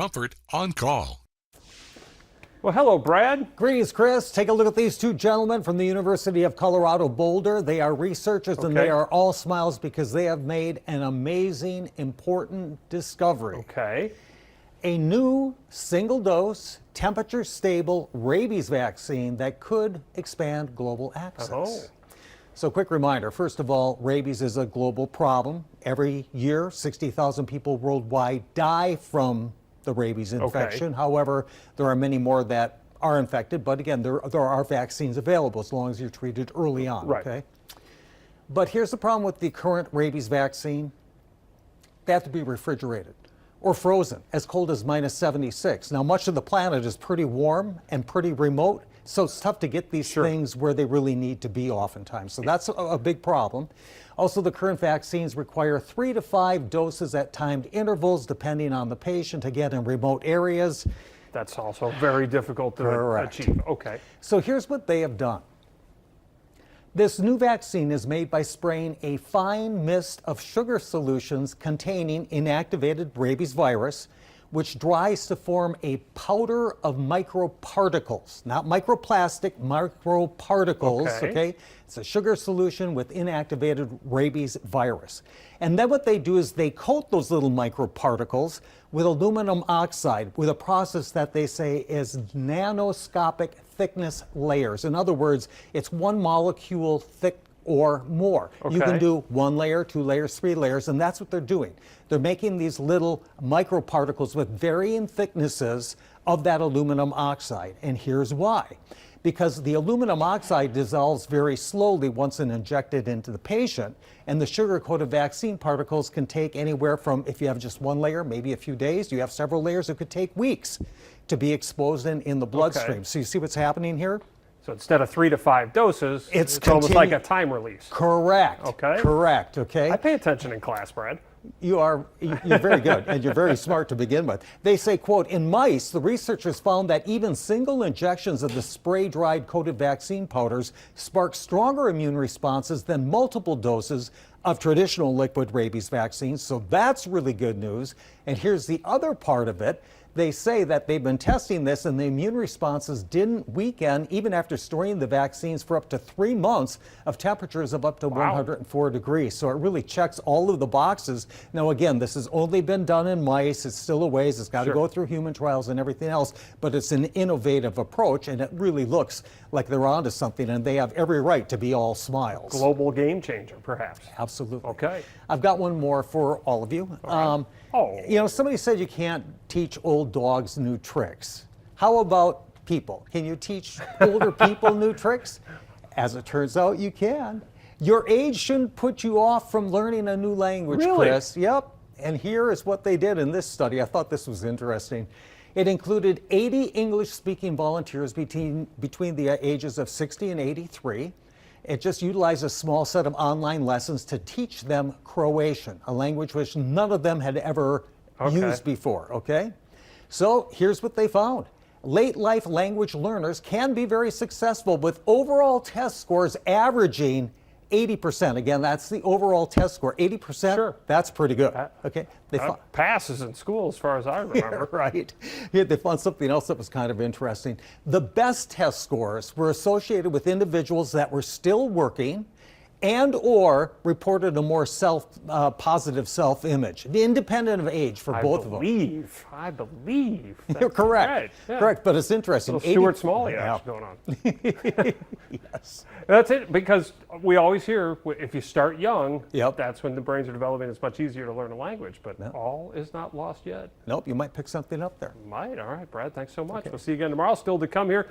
Comfort on call. Well, hello, Brad. Greetings, Chris. Take a look at these two gentlemen from the University of Colorado Boulder. They are researchers and they are all smiles because they have made an amazing, important discovery. Okay. A new single-dose, temperature-stable rabies vaccine that could expand global access. Oh. So quick reminder, first of all, rabies is a global problem. Every year, 60,000 people worldwide die from the rabies infection. Okay. However, there are many more that are infected, but again, there are vaccines available as long as you're treated early on, right. Okay? But here's the problem with the current rabies vaccine. They have to be refrigerated or frozen as cold as -76. Now, much of the planet is pretty warm and pretty remote, so it's tough to get these things where they really need to be oftentimes. So that's a big problem. Also, the current vaccines require 3 to 5 doses at timed intervals, depending on the patient, again, in remote areas. That's also very difficult to achieve. Okay. So here's what they have done. This new vaccine is made by spraying a fine mist of sugar solutions containing inactivated rabies virus, which dries to form a powder of microparticles, not microplastic, microparticles, okay? It's a sugar solution with inactivated rabies virus. And then what they do is they coat those little microparticles with aluminum oxide with a process that they say is nanoscopic thickness layers. In other words, it's one molecule thick or more. Okay. You can do 1 layer, 2 layers, 3 layers, and that's what they're doing. They're making these little microparticles with varying thicknesses of that aluminum oxide. And here's why. Because the aluminum oxide dissolves very slowly once it's injected into the patient, and the sugar-coated vaccine particles can take anywhere from, if you have just 1 layer, maybe a few days. You have several layers, it could take weeks to be exposed in the bloodstream. So you see what's happening here? So instead of 3 to 5 doses, it's almost like a time release. Correct. Okay. Correct. Okay. I pay attention in class, Brad. You're very good, and you're very smart to begin with. They say, quote, in mice, the researchers found that even single injections of the spray-dried coated vaccine powders spark stronger immune responses than multiple doses of traditional liquid rabies vaccines. So that's really good news. And here's the other part of it. They say that they've been testing this and the immune responses didn't weaken even after storing the vaccines for up to 3 months of temperatures of up to 104 degrees. So it really checks all of the boxes. Now, again, this has only been done in mice. It's still a ways. It's got to go through human trials and everything else. But it's an innovative approach, and it really looks like they're onto something, and they have every right to be all smiles. Global game changer, perhaps. Absolutely. Okay. I've got one more for all of you. You know, somebody said you can't teach old dogs new tricks. How about people? Can you teach older people new tricks? As it turns out, you can. Your age shouldn't put you off from learning a new language, Chris. Yep. And here is what they did in this study. I thought this was interesting. It included 80 English-speaking volunteers between the ages of 60 and 83. It just utilized a small set of online lessons to teach them Croatian, a language which none of them had ever used before, okay? So here's what they found. Late life language learners can be very successful with overall test scores averaging 80%. Again, that's the overall test score. 80%, that's pretty good. Okay. Passes in school as far as I remember. Right. Yeah, they found something else that was kind of interesting. The best test scores were associated with individuals that were still working and or reported a more positive self-image, independent of age for both of them. I believe. You're correct. Right. Yeah. Correct, but it's interesting. Stuart Smalley action going on. Yes. That's it, because we always hear if you start young, Yep. that's when the brains are developing. It's much easier to learn a language, but all is not lost yet. Nope, you might pick something up there. Might. All right, Brad, thanks so much. We'll see you again tomorrow. Still to come here.